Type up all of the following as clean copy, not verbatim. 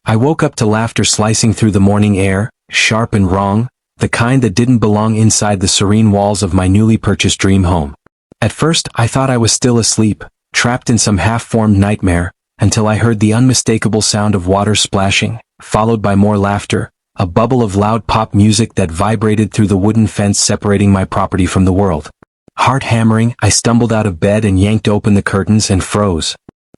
I woke up to laughter slicing through the morning air, sharp and wrong, the kind that didn't belong inside the serene walls of my newly purchased dream home. At first, I thought I was still asleep, trapped in some half-formed nightmare, until I heard the unmistakable sound of water splashing, followed by more laughter, a bubble of loud pop music that vibrated through the wooden fence separating my property from the world. Heart hammering, I stumbled out of bed and yanked open the curtains and froze.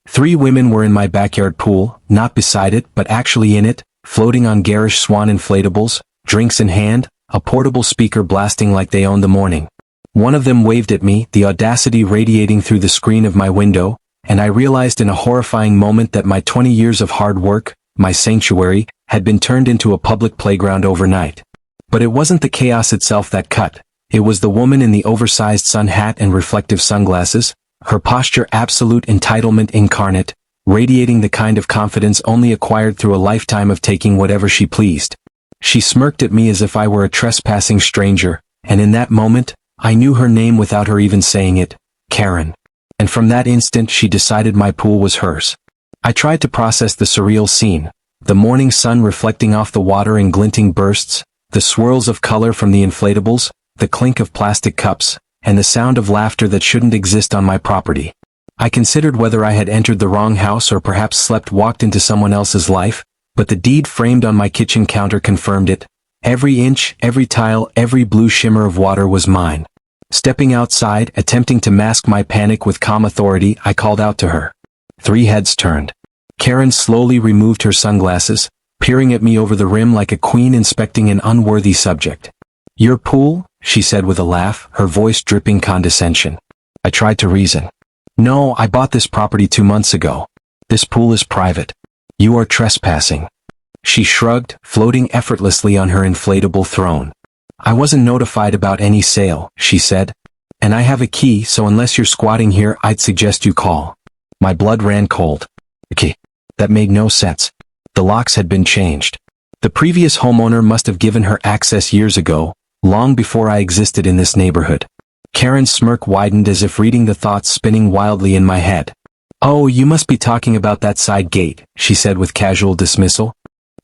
3 women were in my backyard pool, not beside it but actually in it, floating on garish swan inflatables, drinks in hand, a portable speaker blasting like they owned the morning. One of them waved at me, the audacity radiating through the screen of my window, and I realized in a horrifying moment that my 20 years of hard work, my sanctuary, had been turned into a public playground overnight. But it wasn't the chaos itself that cut. It was the woman in the oversized sun hat and reflective sunglasses, her posture absolute entitlement incarnate, radiating the kind of confidence only acquired through a lifetime of taking whatever she pleased. She smirked at me as if I were a trespassing stranger, and in that moment, I knew her name without her even saying it, Karen. And from that instant she decided my pool was hers. I tried to process the surreal scene, the morning sun reflecting off the water in glinting bursts, the swirls of color from the inflatables, the clink of plastic cups, and the sound of laughter that shouldn't exist on my property. I considered whether I had entered the wrong house or perhaps walked into someone else's life, but the deed framed on my kitchen counter confirmed it. Every inch, every tile, every blue shimmer of water was mine. Stepping outside, attempting to mask my panic with calm authority, I called out to her. 3 heads turned. Karen slowly removed her sunglasses, peering at me over the rim like a queen inspecting an unworthy subject. "Your pool?" she said with a laugh, her voice dripping condescension. I tried to reason. "No, I bought this property 2 months ago. This pool is private. You are trespassing." She shrugged, floating effortlessly on her inflatable throne. "I wasn't notified about any sale," she said. "And I have a key, so unless you're squatting here, I'd suggest you call." My blood ran cold. Okay, that made no sense. The locks had been changed. The previous homeowner must have given her access years ago, long before I existed in this neighborhood. Karen's smirk widened as if reading the thoughts spinning wildly in my head. "Oh, you must be talking about that side gate," she said with casual dismissal,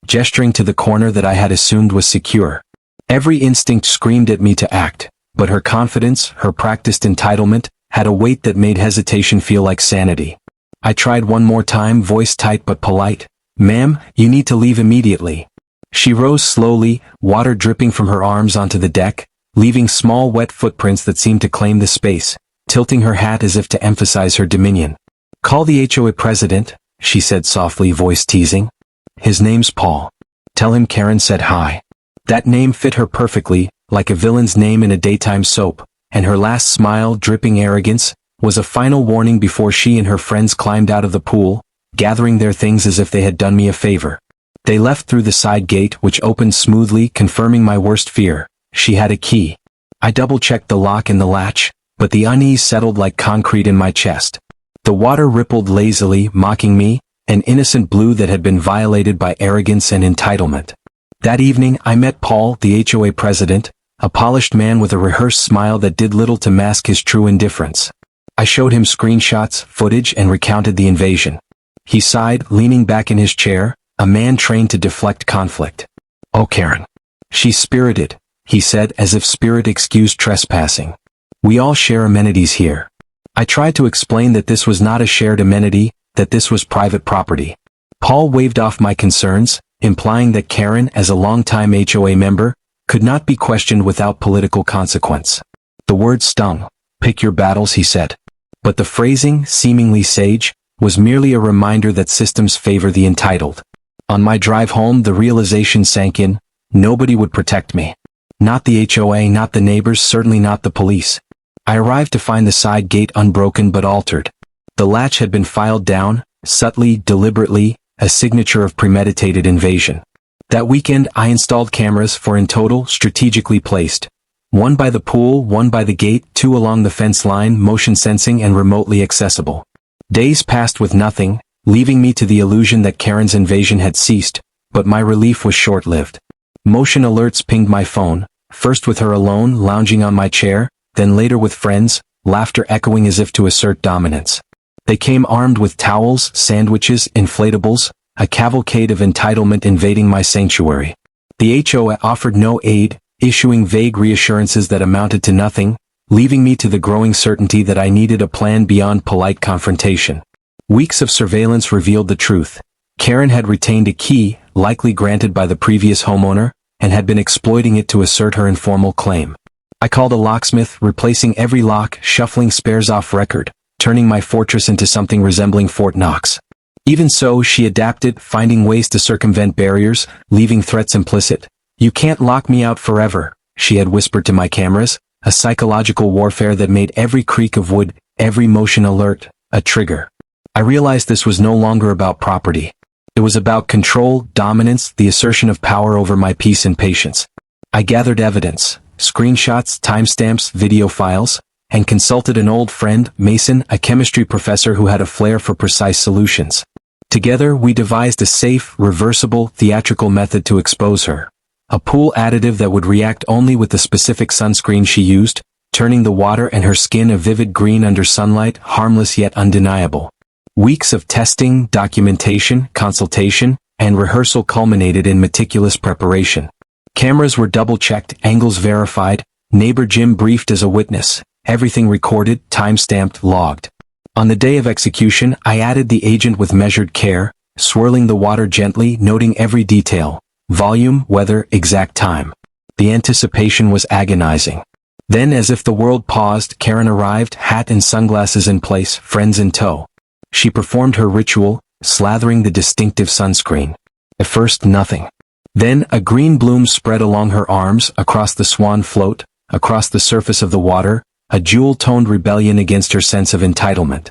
gesturing to the corner that I had assumed was secure. Every instinct screamed at me to act, but her confidence, her practiced entitlement, had a weight that made hesitation feel like sanity. I tried one more time, voice tight but polite. "Ma'am, you need to leave immediately." She rose slowly, water dripping from her arms onto the deck, leaving small wet footprints that seemed to claim the space, tilting her hat as if to emphasize her dominion. "Call the HOA president," she said softly, voice teasing. "His name's Paul. Tell him Karen said hi." That name fit her perfectly, like a villain's name in a daytime soap, and her last smile, dripping arrogance, was a final warning before she and her friends climbed out of the pool, gathering their things as if they had done me a favor. They left through the side gate, which opened smoothly, confirming my worst fear. She had a key. I double-checked the lock and the latch, but the unease settled like concrete in my chest. The water rippled lazily, mocking me, an innocent blue that had been violated by arrogance and entitlement. That evening, I met Paul, the HOA president, a polished man with a rehearsed smile that did little to mask his true indifference. I showed him screenshots, footage, and recounted the invasion. He sighed, leaning back in his chair, a man trained to deflect conflict. "Oh, Karen. She's spirited," he said, as if spirit excused trespassing. "We all share amenities here." I tried to explain that this was not a shared amenity, that this was private property. Paul waved off my concerns, implying that Karen, as a longtime HOA member, could not be questioned without political consequence. The word stung. "Pick your battles," he said. But the phrasing, seemingly sage, was merely a reminder that systems favor the entitled. On my drive home, the realization sank in: nobody would protect me. Not the HOA, not the neighbors, certainly not the police. I arrived to find the side gate unbroken but altered. The latch had been filed down, subtly, deliberately, a signature of premeditated invasion. That weekend I installed cameras, 4 in total, strategically placed. 1 by the pool, 1 by the gate, 2 along the fence line, motion sensing and remotely accessible. Days passed with nothing, leaving me to the illusion that Karen's invasion had ceased, but my relief was short-lived. Motion alerts pinged my phone, first with her alone, lounging on my chair, then later with friends, laughter echoing as if to assert dominance. They came armed with towels, sandwiches, inflatables, a cavalcade of entitlement invading my sanctuary. The HOA offered no aid, issuing vague reassurances that amounted to nothing, leaving me to the growing certainty that I needed a plan beyond polite confrontation. Weeks of surveillance revealed the truth. Karen had retained a key, likely granted by the previous homeowner, and had been exploiting it to assert her informal claim. I called a locksmith, replacing every lock, shuffling spares off record, turning my fortress into something resembling Fort Knox. Even so, she adapted, finding ways to circumvent barriers, leaving threats implicit. "You can't lock me out forever," she had whispered to my cameras, a psychological warfare that made every creak of wood, every motion alert, a trigger. I realized this was no longer about property. It was about control, dominance, the assertion of power over my peace and patience. I gathered evidence, screenshots, timestamps, video files, and consulted an old friend, Mason, a chemistry professor who had a flair for precise solutions. Together, we devised a safe, reversible, theatrical method to expose her. A pool additive that would react only with the specific sunscreen she used, turning the water and her skin a vivid green under sunlight, harmless yet undeniable. Weeks of testing, documentation, consultation, and rehearsal culminated in meticulous preparation. Cameras were double-checked, angles verified, neighbor Jim briefed as a witness, everything recorded, time-stamped, logged. On the day of execution, I added the agent with measured care, swirling the water gently, noting every detail. Volume, weather, exact time. The anticipation was agonizing. Then, as if the world paused, Karen arrived, hat and sunglasses in place, friends in tow. She performed her ritual, slathering the distinctive sunscreen. At first, nothing. Then, a green bloom spread along her arms, across the swan float, across the surface of the water, a jewel-toned rebellion against her sense of entitlement.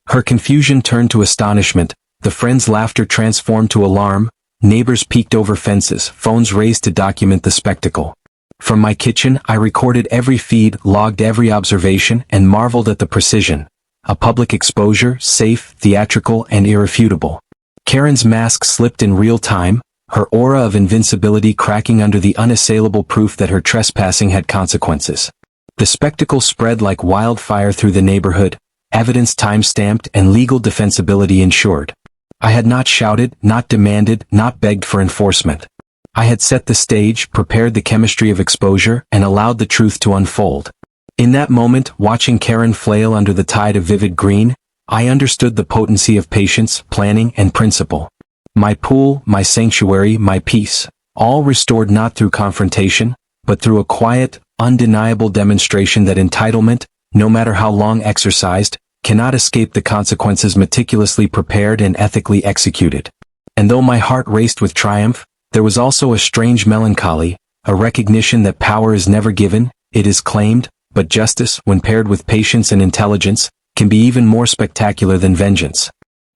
Her confusion turned to astonishment, the friends' laughter transformed to alarm, neighbors peeked over fences, phones raised to document the spectacle. From my kitchen, I recorded every feed, logged every observation, and marveled at the precision. A public exposure, safe, theatrical, and irrefutable. Karen's mask slipped in real time, her aura of invincibility cracking under the unassailable proof that her trespassing had consequences. The spectacle spread like wildfire through the neighborhood, evidence time-stamped and legal defensibility ensured. I had not shouted, not demanded, not begged for enforcement. I had set the stage, prepared the chemistry of exposure, and allowed the truth to unfold. In that moment, watching Karen flail under the tide of vivid green, I understood the potency of patience, planning, and principle. My pool, my sanctuary, my peace, all restored not through confrontation, but through a quiet, undeniable demonstration that entitlement, no matter how long exercised, cannot escape the consequences meticulously prepared and ethically executed. And though my heart raced with triumph, there was also a strange melancholy, a recognition that power is never given, it is claimed, but justice, when paired with patience and intelligence, can be even more spectacular than vengeance.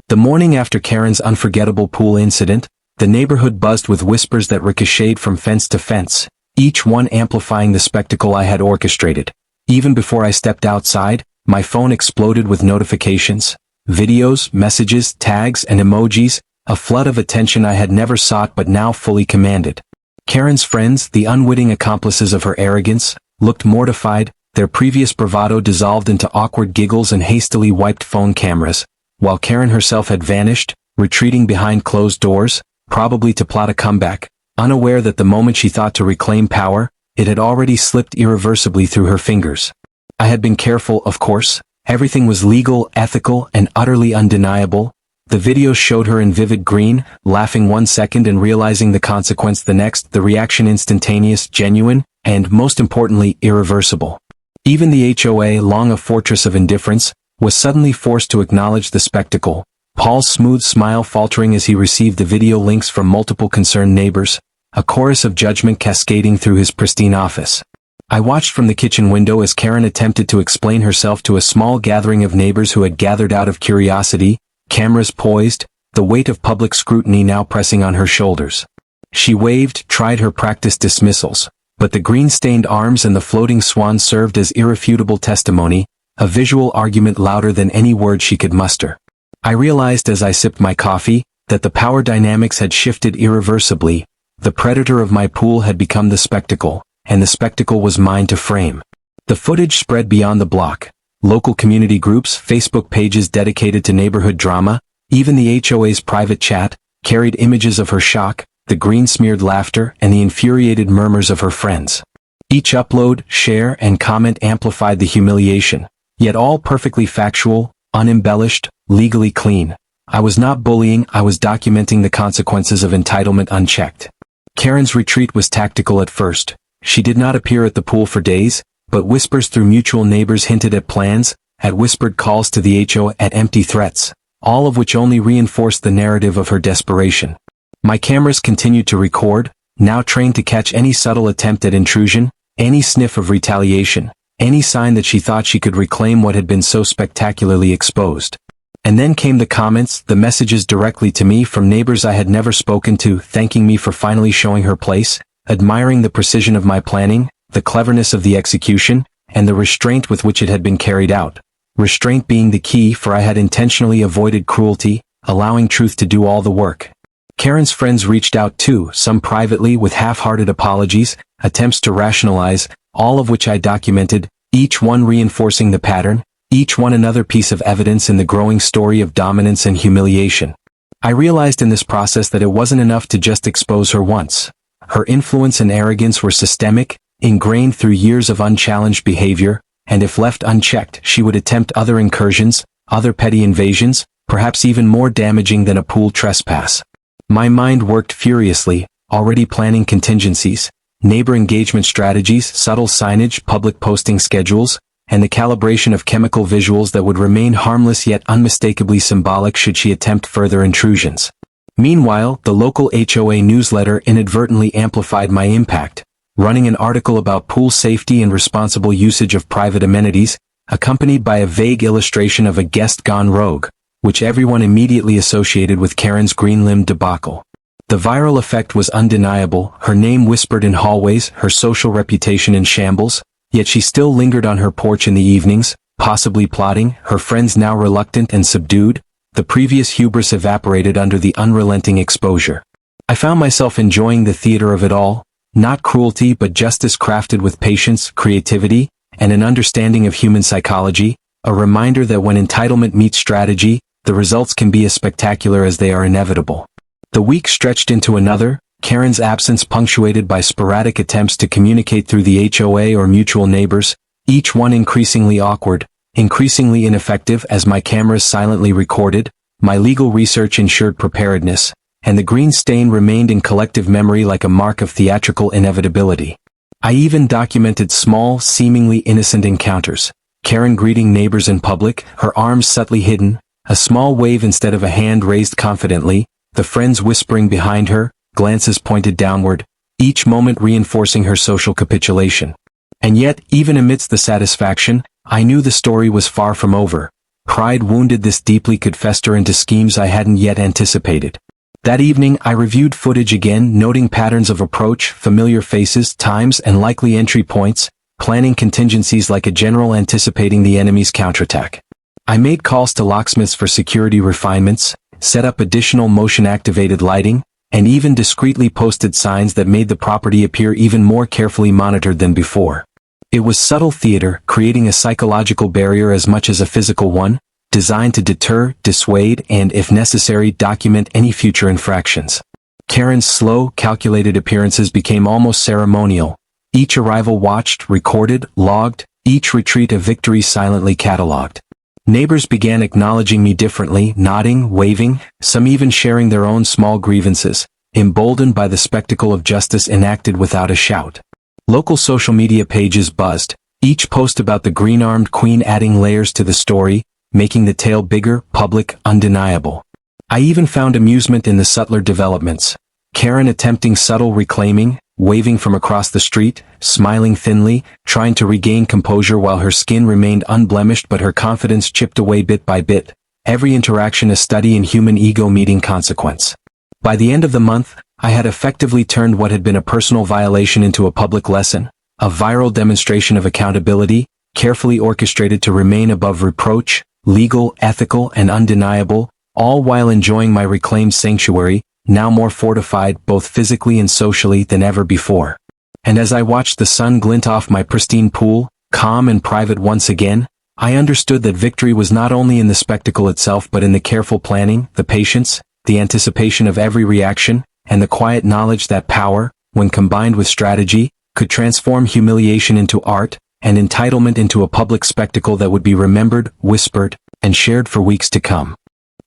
The morning after Karen's unforgettable pool incident, the neighborhood buzzed with whispers that ricocheted from fence to fence, each one amplifying the spectacle I had orchestrated. Even before I stepped outside, my phone exploded with notifications, videos, messages, tags, and emojis, a flood of attention I had never sought but now fully commanded. Karen's friends, the unwitting accomplices of her arrogance, looked mortified, their previous bravado dissolved into awkward giggles and hastily wiped phone cameras, while Karen herself had vanished, retreating behind closed doors, probably to plot a comeback, unaware that the moment she thought to reclaim power, it had already slipped irreversibly through her fingers. I had been careful, of course. Everything was legal, ethical, and utterly undeniable. The video showed her in vivid green, laughing 1 second and realizing the consequence the next, the reaction instantaneous, genuine, and, most importantly, irreversible. Even the HOA, long a fortress of indifference, was suddenly forced to acknowledge the spectacle, Paul's smooth smile faltering as he received the video links from multiple concerned neighbors, a chorus of judgment cascading through his pristine office. I watched from the kitchen window as Karen attempted to explain herself to a small gathering of neighbors who had gathered out of curiosity, cameras poised, the weight of public scrutiny now pressing on her shoulders. She waved, tried her practiced dismissals, but the green-stained arms and the floating swan served as irrefutable testimony, a visual argument louder than any word she could muster. I realized as I sipped my coffee, that the power dynamics had shifted irreversibly. The predator of my pool had become the spectacle, and the spectacle was mine to frame. The footage spread beyond the block. Local community groups, Facebook pages dedicated to neighborhood drama, even the HOA's private chat, carried images of her shock, the green-smeared laughter, and the infuriated murmurs of her friends. Each upload, share, and comment amplified the humiliation, yet all perfectly factual, unembellished, legally clean. I was not bullying, I was documenting the consequences of entitlement unchecked. Karen's retreat was tactical at first. She did not appear at the pool for days, but whispers through mutual neighbors hinted at plans, at whispered calls to the HO, at empty threats, all of which only reinforced the narrative of her desperation. My cameras continued to record, now trained to catch any subtle attempt at intrusion, any sniff of retaliation, any sign that she thought she could reclaim what had been so spectacularly exposed. And then came the comments, the messages directly to me from neighbors I had never spoken to, thanking me for finally showing her place, admiring the precision of my planning, the cleverness of the execution, and the restraint with which it had been carried out. Restraint being the key, for I had intentionally avoided cruelty, allowing truth to do all the work. Karen's friends reached out too, some privately with half-hearted apologies, attempts to rationalize, all of which I documented, each one reinforcing the pattern, each one another piece of evidence in the growing story of dominance and humiliation. I realized in this process that it wasn't enough to just expose her once. Her influence and arrogance were systemic, ingrained through years of unchallenged behavior, and if left unchecked, she would attempt other incursions, other petty invasions, perhaps even more damaging than a pool trespass. My mind worked furiously, already planning contingencies, neighbor engagement strategies, subtle signage, public posting schedules, and the calibration of chemical visuals that would remain harmless yet unmistakably symbolic should she attempt further intrusions. Meanwhile, the local HOA newsletter inadvertently amplified my impact, running an article about pool safety and responsible usage of private amenities, accompanied by a vague illustration of a guest gone rogue, which everyone immediately associated with Karen's green-limbed debacle. The viral effect was undeniable, her name whispered in hallways, her social reputation in shambles, yet she still lingered on her porch in the evenings, possibly plotting, her friends now reluctant and subdued, the previous hubris evaporated under the unrelenting exposure. I found myself enjoying the theater of it all, not cruelty but justice crafted with patience, creativity, and an understanding of human psychology, a reminder that when entitlement meets strategy, the results can be as spectacular as they are inevitable. The week stretched into another, Karen's absence punctuated by sporadic attempts to communicate through the HOA or mutual neighbors, each one increasingly awkward, increasingly ineffective as my cameras silently recorded, my legal research ensured preparedness, and the green stain remained in collective memory like a mark of theatrical inevitability. I even documented small, seemingly innocent encounters, Karen greeting neighbors in public, her arms subtly hidden, a small wave instead of a hand raised confidently, the friends whispering behind her, glances pointed downward, each moment reinforcing her social capitulation. And yet, even amidst the satisfaction, I knew the story was far from over. Pride wounded this deeply could fester into schemes I hadn't yet anticipated. That evening I reviewed footage again, noting patterns of approach, familiar faces, times, and likely entry points, planning contingencies like a general anticipating the enemy's counterattack. I made calls to locksmiths for security refinements, set up additional motion-activated lighting, and even discreetly posted signs that made the property appear even more carefully monitored than before. It was subtle theater, creating a psychological barrier as much as a physical one, designed to deter, dissuade, and, if necessary, document any future infractions. Karen's slow, calculated appearances became almost ceremonial. Each arrival watched, recorded, logged, each retreat a victory silently catalogued. Neighbors began acknowledging me differently, nodding, waving, some even sharing their own small grievances, emboldened by the spectacle of justice enacted without a shout. Local social media pages buzzed, each post about the green-armed queen adding layers to the story, making the tale bigger, public, undeniable. I even found amusement in the subtler developments. Karen attempting subtle reclaiming, waving from across the street, smiling thinly, trying to regain composure while her skin remained unblemished but her confidence chipped away bit by bit, every interaction a study in human ego meeting consequence. By the end of the month, I had effectively turned what had been a personal violation into a public lesson, a viral demonstration of accountability, carefully orchestrated to remain above reproach, legal, ethical, and undeniable, all while enjoying my reclaimed sanctuary, now more fortified both physically and socially than ever before. And as I watched the sun glint off my pristine pool, calm and private once again, I understood that victory was not only in the spectacle itself but in the careful planning, the patience, the anticipation of every reaction, and the quiet knowledge that power, when combined with strategy, could transform humiliation into art, and entitlement into a public spectacle that would be remembered, whispered, and shared for weeks to come.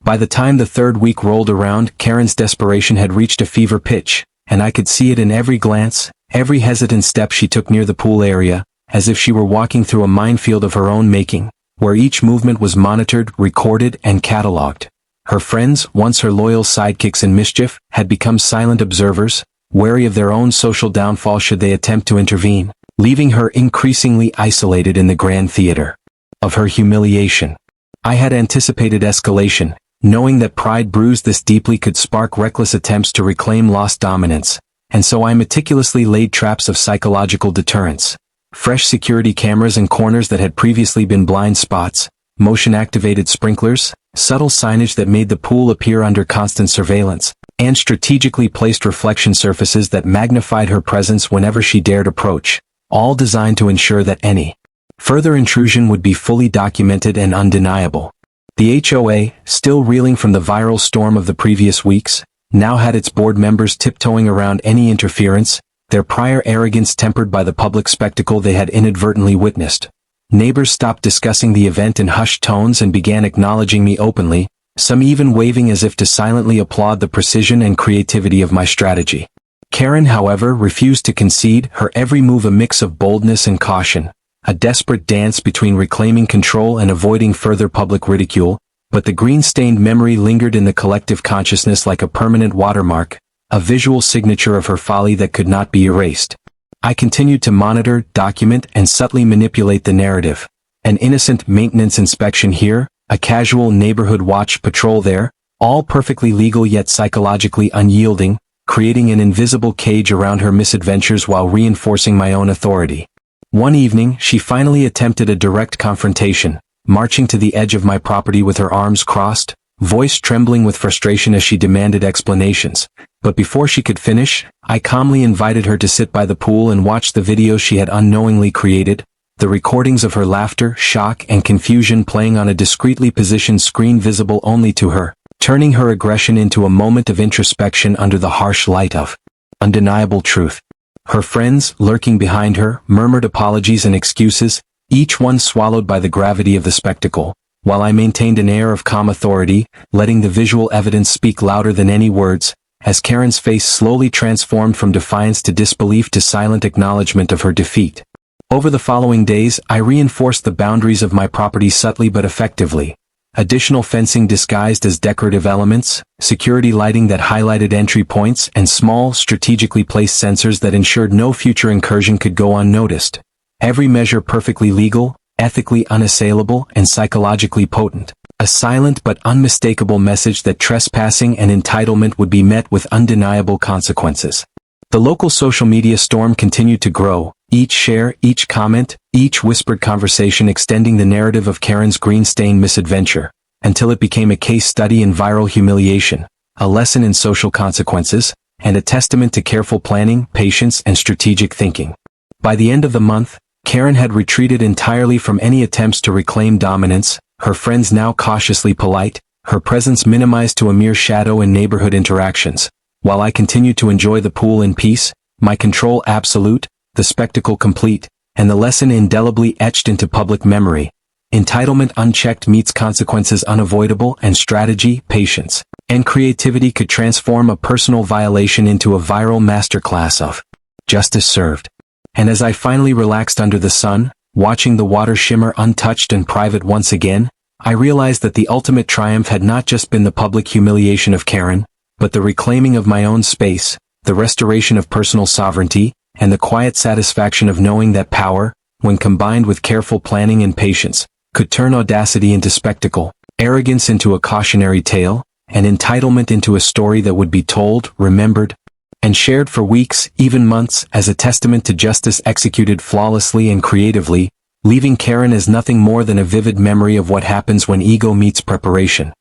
By the time the third week rolled around, Karen's desperation had reached a fever pitch, and I could see it in every glance, every hesitant step she took near the pool area, as if she were walking through a minefield of her own making, where each movement was monitored, recorded, and catalogued. Her friends, once her loyal sidekicks in mischief, had become silent observers, wary of their own social downfall should they attempt to intervene, leaving her increasingly isolated in the grand theater of her humiliation. I had anticipated escalation, knowing that pride bruised this deeply could spark reckless attempts to reclaim lost dominance, and so I meticulously laid traps of psychological deterrence. Fresh security cameras in corners that had previously been blind spots, motion-activated sprinklers, subtle signage that made the pool appear under constant surveillance, and strategically placed reflection surfaces that magnified her presence whenever she dared approach, all designed to ensure that any further intrusion would be fully documented and undeniable. The HOA, still reeling from the viral storm of the previous weeks, now had its board members tiptoeing around any interference, their prior arrogance tempered by the public spectacle they had inadvertently witnessed. Neighbors stopped discussing the event in hushed tones and began acknowledging me openly, some even waving as if to silently applaud the precision and creativity of my strategy. Karen, however, refused to concede, her every move a mix of boldness and caution, a desperate dance between reclaiming control and avoiding further public ridicule, but the green-stained memory lingered in the collective consciousness like a permanent watermark, a visual signature of her folly that could not be erased. I continued to monitor, document, and subtly manipulate the narrative. An innocent maintenance inspection here, a casual neighborhood watch patrol there, all perfectly legal yet psychologically unyielding, creating an invisible cage around her misadventures while reinforcing my own authority. One evening, she finally attempted a direct confrontation, marching to the edge of my property with her arms crossed, voice trembling with frustration as she demanded explanations. But before she could finish, I calmly invited her to sit by the pool and watch the videos she had unknowingly created, the recordings of her laughter, shock, and confusion playing on a discreetly positioned screen visible only to her, turning her aggression into a moment of introspection under the harsh light of undeniable truth. Her friends, lurking behind her, murmured apologies and excuses, each one swallowed by the gravity of the spectacle, while I maintained an air of calm authority, letting the visual evidence speak louder than any words, as Karen's face slowly transformed from defiance to disbelief to silent acknowledgement of her defeat. Over the following days, I reinforced the boundaries of my property subtly but effectively. Additional fencing disguised as decorative elements, security lighting that highlighted entry points, and small, strategically placed sensors that ensured no future incursion could go unnoticed. Every measure perfectly legal, ethically unassailable, and psychologically potent. A silent but unmistakable message that trespassing and entitlement would be met with undeniable consequences. The local social media storm continued to grow, each share, each comment, each whispered conversation extending the narrative of Karen's green-stained misadventure, until it became a case study in viral humiliation, a lesson in social consequences, and a testament to careful planning, patience, and strategic thinking. By the end of the month, Karen had retreated entirely from any attempts to reclaim dominance, her friends now cautiously polite, her presence minimized to a mere shadow in neighborhood interactions. While I continued to enjoy the pool in peace, my control absolute, the spectacle complete, and the lesson indelibly etched into public memory. Entitlement unchecked meets consequences unavoidable, and strategy, patience, and creativity could transform a personal violation into a viral masterclass of justice served. And as I finally relaxed under the sun, watching the water shimmer untouched and private once again, I realized that the ultimate triumph had not just been the public humiliation of Karen, but the reclaiming of my own space, the restoration of personal sovereignty, and the quiet satisfaction of knowing that power, when combined with careful planning and patience, could turn audacity into spectacle, arrogance into a cautionary tale, and entitlement into a story that would be told, remembered, and shared for weeks, even months, as a testament to justice executed flawlessly and creatively, leaving Karen as nothing more than a vivid memory of what happens when ego meets preparation.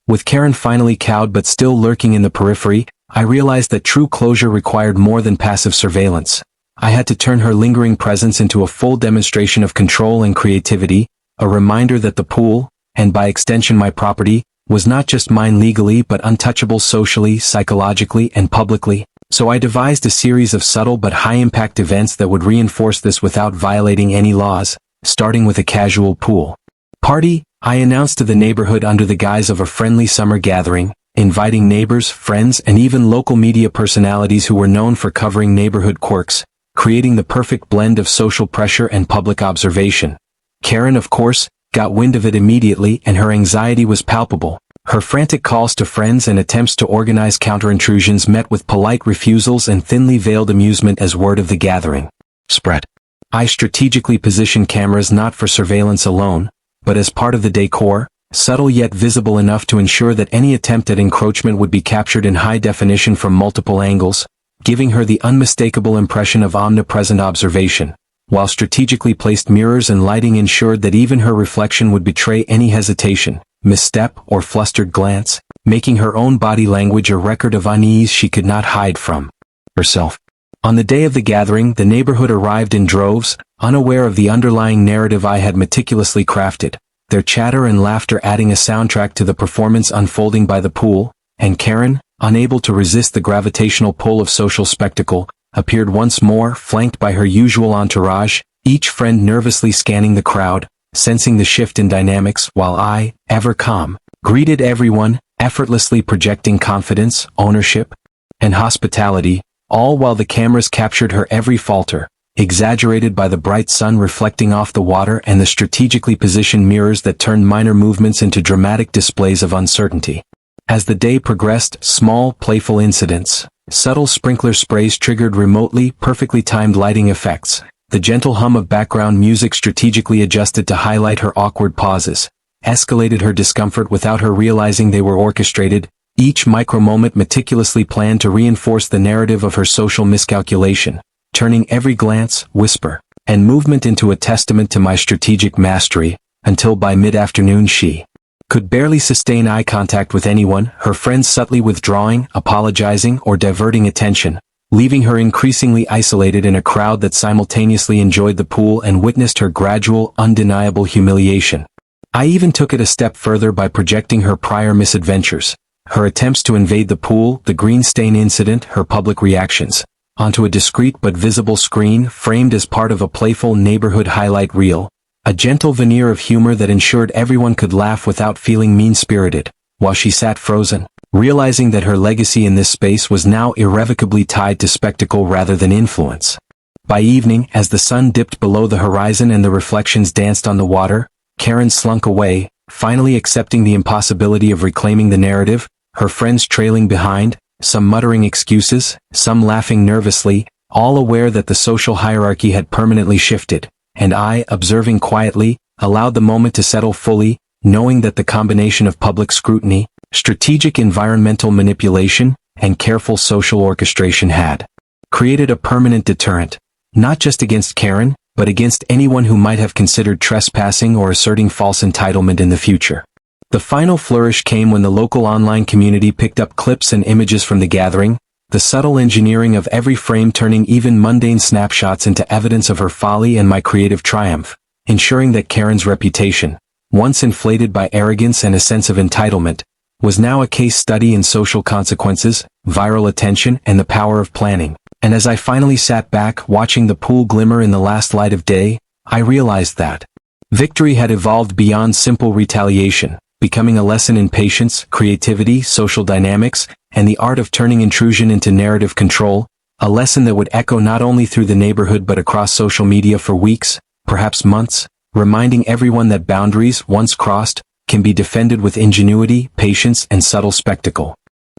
With Karen finally cowed but still lurking in the periphery, I realized that true closure required more than passive surveillance. I had to turn her lingering presence into a full demonstration of control and creativity, a reminder that the pool, and by extension my property, was not just mine legally but untouchable socially, psychologically, and publicly. So I devised a series of subtle but high-impact events that would reinforce this without violating any laws, starting with a casual pool party I announced to the neighborhood under the guise of a friendly summer gathering, inviting neighbors, friends, and even local media personalities who were known for covering neighborhood quirks, creating the perfect blend of social pressure and public observation. Karen, of course, got wind of it immediately, and her anxiety was palpable. Her frantic calls to friends and attempts to organize counter-intrusions met with polite refusals and thinly veiled amusement as word of the gathering spread. I strategically positioned cameras not for surveillance alone, but as part of the decor, subtle yet visible enough to ensure that any attempt at encroachment would be captured in high definition from multiple angles, giving her the unmistakable impression of omnipresent observation, while strategically placed mirrors and lighting ensured that even her reflection would betray any hesitation, misstep, or flustered glance, making her own body language a record of unease she could not hide from herself. On the day of the gathering, the neighborhood arrived in droves, unaware of the underlying narrative I had meticulously crafted, their chatter and laughter adding a soundtrack to the performance unfolding by the pool, and Karen, unable to resist the gravitational pull of social spectacle, appeared once more, flanked by her usual entourage, each friend nervously scanning the crowd, sensing the shift in dynamics, while I, ever calm, greeted everyone, effortlessly projecting confidence, ownership, and hospitality, all while the cameras captured her every falter, exaggerated by the bright sun reflecting off the water and the strategically positioned mirrors that turned minor movements into dramatic displays of uncertainty. As the day progressed, small, playful incidents, subtle sprinkler sprays triggered remotely, perfectly timed lighting effects, the gentle hum of background music strategically adjusted to highlight her awkward pauses, escalated her discomfort without her realizing they were orchestrated, each micro-moment meticulously planned to reinforce the narrative of her social miscalculation, turning every glance, whisper, and movement into a testament to my strategic mastery, until by mid-afternoon she could barely sustain eye contact with anyone, her friends subtly withdrawing, apologizing, or diverting attention, leaving her increasingly isolated in a crowd that simultaneously enjoyed the pool and witnessed her gradual, undeniable humiliation. I even took it a step further by projecting her prior misadventures, her attempts to invade the pool, the green stain incident, her public reactions, onto a discreet but visible screen framed as part of a playful neighborhood highlight reel, a gentle veneer of humor that ensured everyone could laugh without feeling mean-spirited, while she sat frozen, realizing that her legacy in this space was now irrevocably tied to spectacle rather than influence. By evening, as the sun dipped below the horizon and the reflections danced on the water, Karen slunk away, finally accepting the impossibility of reclaiming the narrative, her friends trailing behind, some muttering excuses, some laughing nervously, all aware that the social hierarchy had permanently shifted, and I, observing quietly, allowed the moment to settle fully, knowing that the combination of public scrutiny, strategic environmental manipulation, and careful social orchestration had created a permanent deterrent, not just against Karen, but against anyone who might have considered trespassing or asserting false entitlement in the future. The final flourish came when the local online community picked up clips and images from the gathering, the subtle engineering of every frame turning even mundane snapshots into evidence of her folly and my creative triumph, ensuring that Karen's reputation, once inflated by arrogance and a sense of entitlement, was now a case study in social consequences, viral attention, and the power of planning. And as I finally sat back watching the pool glimmer in the last light of day, I realized that victory had evolved beyond simple retaliation, becoming a lesson in patience, creativity, social dynamics, and the art of turning intrusion into narrative control, a lesson that would echo not only through the neighborhood but across social media for weeks, perhaps months, reminding everyone that boundaries, once crossed, can be defended with ingenuity, patience, and subtle spectacle.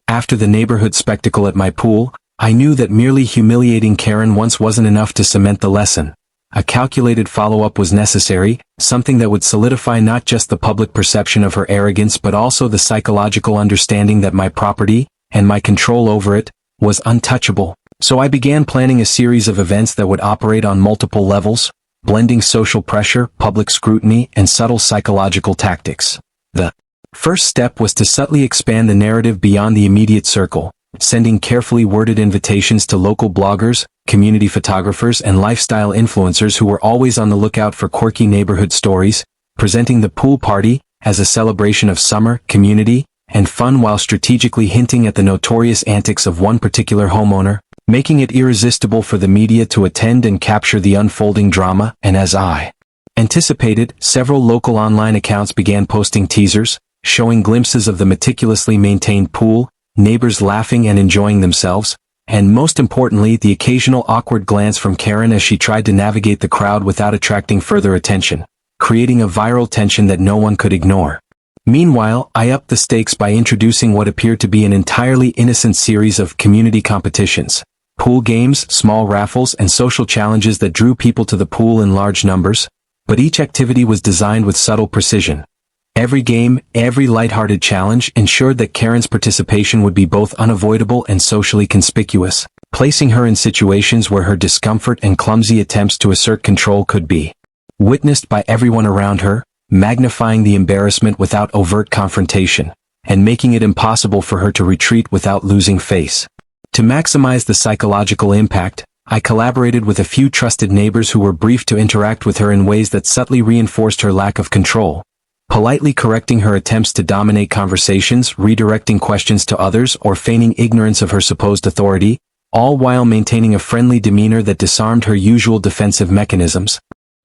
After the neighborhood spectacle at my pool, I knew that merely humiliating Karen once wasn't enough to cement the lesson. A calculated follow-up was necessary, something that would solidify not just the public perception of her arrogance but also the psychological understanding that my property, and my control over it, was untouchable. So I began planning a series of events that would operate on multiple levels, blending social pressure, public scrutiny, and subtle psychological tactics. The first step was to subtly expand the narrative beyond the immediate circle, sending carefully worded invitations to local bloggers, community photographers, and lifestyle influencers who were always on the lookout for quirky neighborhood stories, presenting the pool party as a celebration of summer, community, and fun while strategically hinting at the notorious antics of one particular homeowner, making it irresistible for the media to attend and capture the unfolding drama. And as I anticipated, several local online accounts began posting teasers, showing glimpses of the meticulously maintained pool, neighbors laughing and enjoying themselves, and most importantly the occasional awkward glance from Karen as she tried to navigate the crowd without attracting further attention, creating a viral tension that no one could ignore. Meanwhile, I upped the stakes by introducing what appeared to be an entirely innocent series of community competitions, pool games, small raffles, and social challenges that drew people to the pool in large numbers, but each activity was designed with subtle precision. Every game, every lighthearted challenge ensured that Karen's participation would be both unavoidable and socially conspicuous, placing her in situations where her discomfort and clumsy attempts to assert control could be witnessed by everyone around her, magnifying the embarrassment without overt confrontation, and making it impossible for her to retreat without losing face. To maximize the psychological impact, I collaborated with a few trusted neighbors who were briefed to interact with her in ways that subtly reinforced her lack of control, politely correcting her attempts to dominate conversations, redirecting questions to others, or feigning ignorance of her supposed authority, all while maintaining a friendly demeanor that disarmed her usual defensive mechanisms,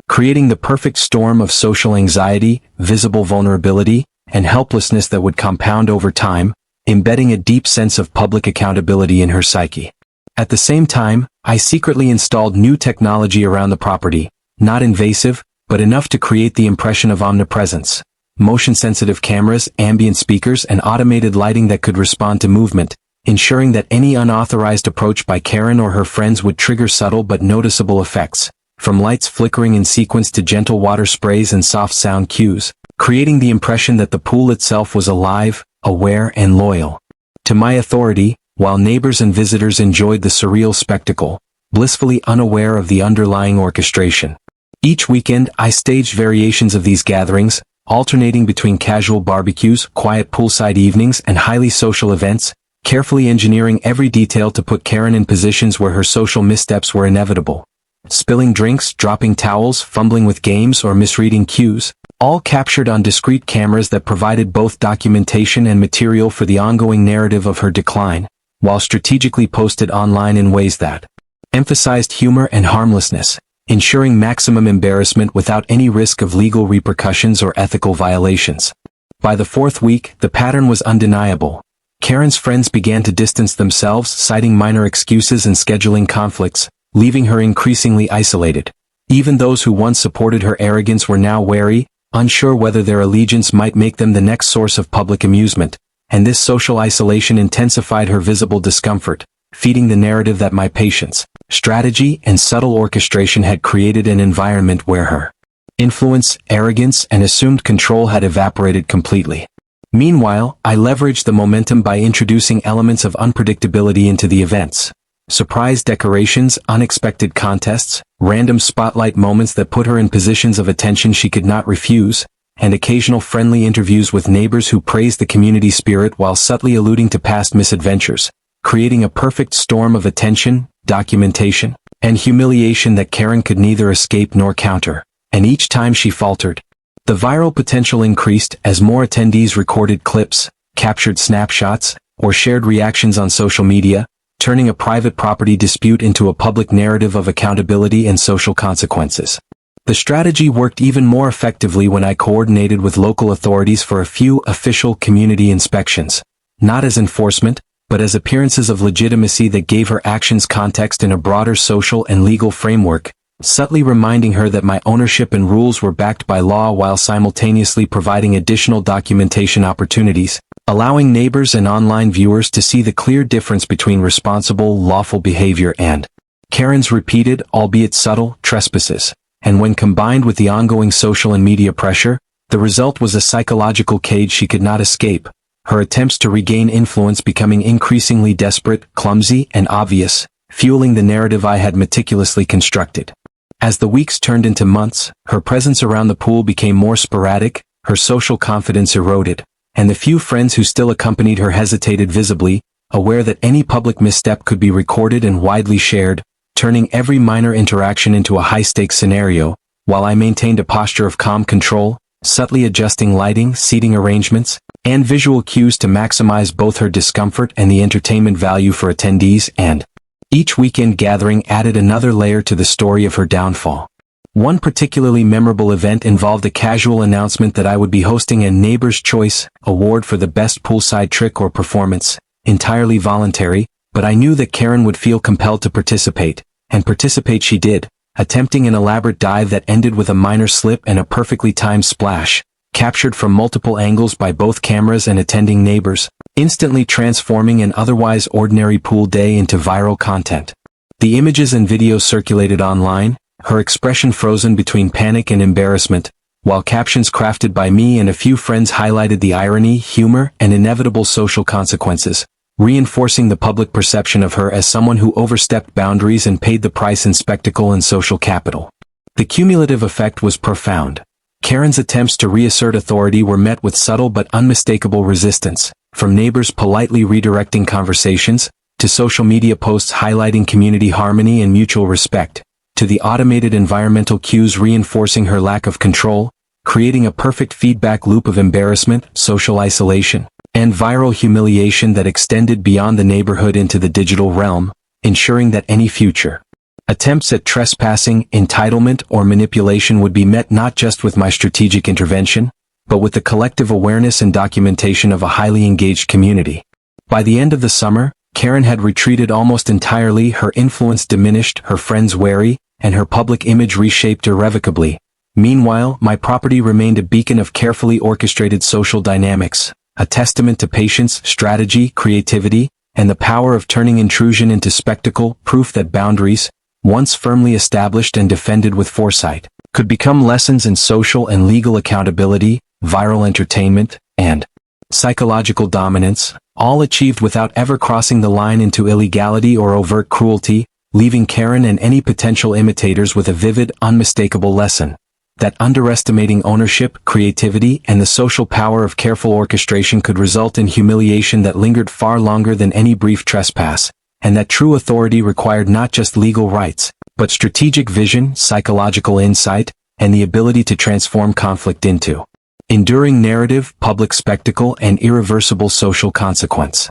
creating the perfect storm of social anxiety, visible vulnerability, and helplessness that would compound over time, embedding a deep sense of public accountability in her psyche. At the same time, I secretly installed new technology around the property, not invasive, but enough to create the impression of omnipresence. Motion-sensitive cameras, ambient speakers, and automated lighting that could respond to movement, ensuring that any unauthorized approach by Karen or her friends would trigger subtle but noticeable effects, from lights flickering in sequence to gentle water sprays and soft sound cues, creating the impression that the pool itself was alive, aware, and loyal to my authority, while neighbors and visitors enjoyed the surreal spectacle, blissfully unaware of the underlying orchestration. Each weekend, I staged variations of these gatherings, alternating between casual barbecues, quiet poolside evenings, and highly social events, carefully engineering every detail to put Karen in positions where her social missteps were inevitable. Spilling drinks, dropping towels, fumbling with games, or misreading cues, all captured on discrete cameras that provided both documentation and material for the ongoing narrative of her decline, while strategically posted online in ways that emphasized humor and harmlessness, ensuring maximum embarrassment without any risk of legal repercussions or ethical violations. By the fourth week, the pattern was undeniable. Karen's friends began to distance themselves, citing minor excuses and scheduling conflicts, leaving her increasingly isolated. Even those who once supported her arrogance were now wary, unsure whether their allegiance might make them the next source of public amusement, and this social isolation intensified her visible discomfort, feeding the narrative that my patience, strategy, and subtle orchestration had created an environment where her influence, arrogance, and assumed control had evaporated completely. Meanwhile, I leveraged the momentum by introducing elements of unpredictability into the events. Surprise decorations, unexpected contests, random spotlight moments that put her in positions of attention she could not refuse, and occasional friendly interviews with neighbors who praised the community spirit while subtly alluding to past misadventures, creating a perfect storm of attention, documentation, and humiliation that Karen could neither escape nor counter. And each time she faltered, the viral potential increased as more attendees recorded clips, captured snapshots, or shared reactions on social media, turning a private property dispute into a public narrative of accountability and social consequences. The strategy worked even more effectively when I coordinated with local authorities for a few official community inspections, not as enforcement, but as appearances of legitimacy that gave her actions context in a broader social and legal framework, subtly reminding her that my ownership and rules were backed by law while simultaneously providing additional documentation opportunities, allowing neighbors and online viewers to see the clear difference between responsible, lawful behavior and Karen's repeated, albeit subtle, trespasses. And when combined with the ongoing social and media pressure, the result was a psychological cage she could not escape, her attempts to regain influence becoming increasingly desperate, clumsy, and obvious, fueling the narrative I had meticulously constructed. As the weeks turned into months, her presence around the pool became more sporadic, her social confidence eroded, and the few friends who still accompanied her hesitated visibly, aware that any public misstep could be recorded and widely shared, turning every minor interaction into a high-stakes scenario, while I maintained a posture of calm control, subtly adjusting lighting, seating arrangements, and visual cues to maximize both her discomfort and the entertainment value for attendees, and each weekend gathering added another layer to the story of her downfall. One particularly memorable event involved a casual announcement that I would be hosting a Neighbor's Choice award for the best poolside trick or performance, entirely voluntary, but I knew that Karen would feel compelled to participate, and participate she did, attempting an elaborate dive that ended with a minor slip and a perfectly timed splash, captured from multiple angles by both cameras and attending neighbors, instantly transforming an otherwise ordinary pool day into viral content. The images and videos circulated online, her expression frozen between panic and embarrassment, while captions crafted by me and a few friends highlighted the irony, humor, and inevitable social consequences, reinforcing the public perception of her as someone who overstepped boundaries and paid the price in spectacle and social capital. The cumulative effect was profound. Karen's attempts to reassert authority were met with subtle but unmistakable resistance, from neighbors politely redirecting conversations, to social media posts highlighting community harmony and mutual respect, to the automated environmental cues reinforcing her lack of control, creating a perfect feedback loop of embarrassment, social isolation, and viral humiliation that extended beyond the neighborhood into the digital realm, ensuring that any future attempts at trespassing, entitlement, or manipulation would be met not just with my strategic intervention, but with the collective awareness and documentation of a highly engaged community. By the end of the summer, Karen had retreated almost entirely, her influence diminished, her friends wary, and her public image reshaped irrevocably. Meanwhile, my property remained a beacon of carefully orchestrated social dynamics, a testament to patience, strategy, creativity, and the power of turning intrusion into spectacle, proof that boundaries, once firmly established and defended with foresight, could become lessons in social and legal accountability, viral entertainment, and psychological dominance, all achieved without ever crossing the line into illegality or overt cruelty, leaving Karen and any potential imitators with a vivid, unmistakable lesson that underestimating ownership, creativity, and the social power of careful orchestration could result in humiliation that lingered far longer than any brief trespass, and that true authority required not just legal rights, but strategic vision, psychological insight, and the ability to transform conflict into enduring narrative, public spectacle, and irreversible social consequence.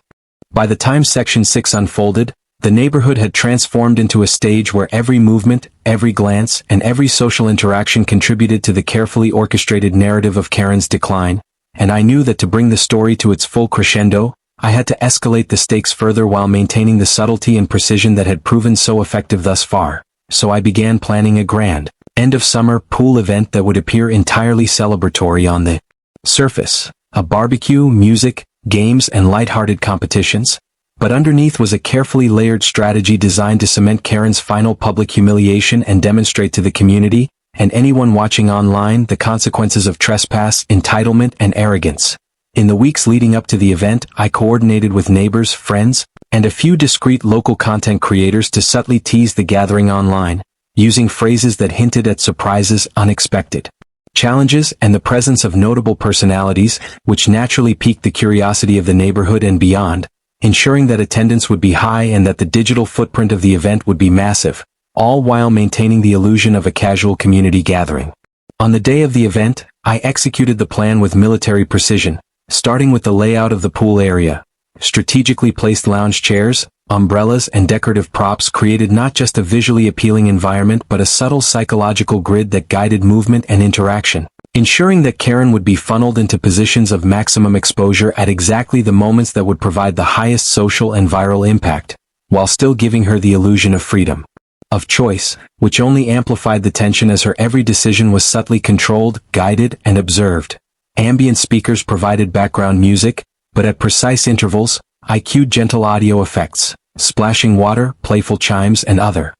By the time Section 6 unfolded, the neighborhood had transformed into a stage where every movement, every glance, and every social interaction contributed to the carefully orchestrated narrative of Karen's decline, and I knew that to bring the story to its full crescendo, I had to escalate the stakes further while maintaining the subtlety and precision that had proven so effective thus far. So I began planning a grand, end-of-summer pool event that would appear entirely celebratory on the surface, a barbecue, music, games, and lighthearted competitions. But underneath was a carefully layered strategy designed to cement Karen's final public humiliation and demonstrate to the community, and anyone watching online, the consequences of trespass, entitlement, and arrogance. In the weeks leading up to the event, I coordinated with neighbors, friends, and a few discreet local content creators to subtly tease the gathering online, using phrases that hinted at surprises, unexpected challenges, and the presence of notable personalities, which naturally piqued the curiosity of the neighborhood and beyond, ensuring that attendance would be high and that the digital footprint of the event would be massive, all while maintaining the illusion of a casual community gathering. On the day of the event, I executed the plan with military precision, starting with the layout of the pool area. Strategically placed lounge chairs, umbrellas, and decorative props created not just a visually appealing environment but a subtle psychological grid that guided movement and interaction, ensuring that Karen would be funneled into positions of maximum exposure at exactly the moments that would provide the highest social and viral impact, while still giving her the illusion of freedom, of choice, which only amplified the tension as her every decision was subtly controlled, guided, and observed. Ambient speakers provided background music, but at precise intervals, I cued gentle audio effects, splashing water, playful chimes, and other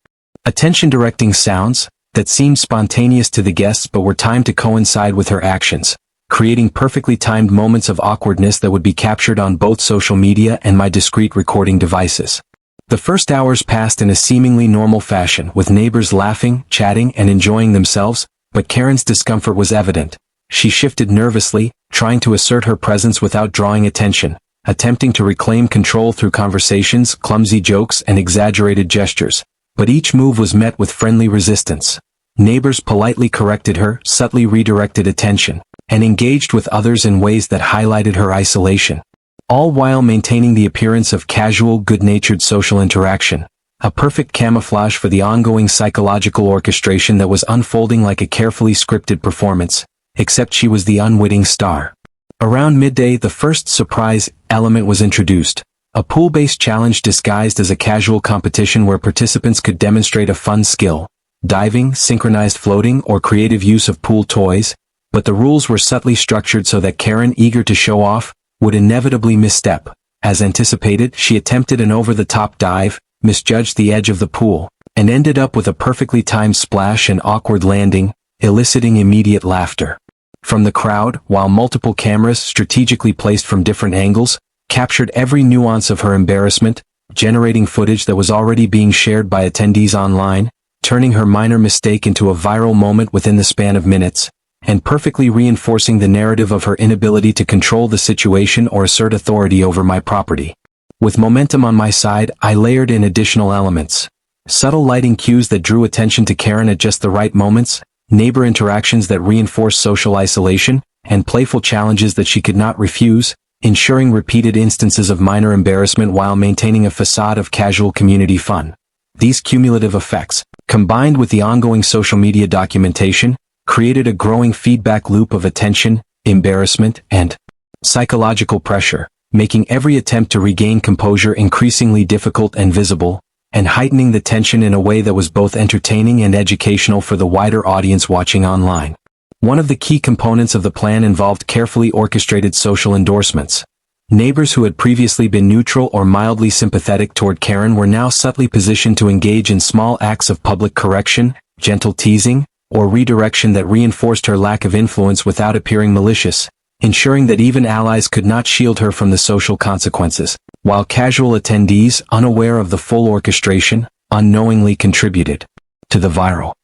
attention-directing sounds that seemed spontaneous to the guests but were timed to coincide with her actions, creating perfectly timed moments of awkwardness that would be captured on both social media and my discreet recording devices. The first hours passed in a seemingly normal fashion, with neighbors laughing, chatting, and enjoying themselves, but Karen's discomfort was evident. She shifted nervously, trying to assert her presence without drawing attention, attempting to reclaim control through conversations, clumsy jokes, and exaggerated gestures. But each move was met with friendly resistance. Neighbors politely corrected her, subtly redirected attention, and engaged with others in ways that highlighted her isolation. All while maintaining the appearance of casual, good-natured social interaction. A perfect camouflage for the ongoing psychological orchestration that was unfolding like a carefully scripted performance, except she was the unwitting star. Around midday, the first surprise element was introduced. A pool-based challenge disguised as a casual competition where participants could demonstrate a fun skill, diving, synchronized floating, or creative use of pool toys, but the rules were subtly structured so that Karen, eager to show off, would inevitably misstep. As anticipated, she attempted an over-the-top dive, misjudged the edge of the pool, and ended up with a perfectly timed splash and awkward landing, eliciting immediate laughter from the crowd, while multiple cameras, strategically placed from different angles, captured every nuance of her embarrassment, generating footage that was already being shared by attendees online, turning her minor mistake into a viral moment within the span of minutes, and perfectly reinforcing the narrative of her inability to control the situation or assert authority over my property. With momentum on my side, I layered in additional elements. Subtle lighting cues that drew attention to Karen at just the right moments, neighbor interactions that reinforced social isolation, and playful challenges that she could not refuse, ensuring repeated instances of minor embarrassment while maintaining a facade of casual community fun. These cumulative effects, combined with the ongoing social media documentation, created a growing feedback loop of attention, embarrassment, and psychological pressure, making every attempt to regain composure increasingly difficult and visible, and heightening the tension in a way that was both entertaining and educational for the wider audience watching online. One of the key components of the plan involved carefully orchestrated social endorsements. Neighbors who had previously been neutral or mildly sympathetic toward Karen were now subtly positioned to engage in small acts of public correction, gentle teasing, or redirection that reinforced her lack of influence without appearing malicious, ensuring that even allies could not shield her from the social consequences, while casual attendees, unaware of the full orchestration, unknowingly contributed to the viral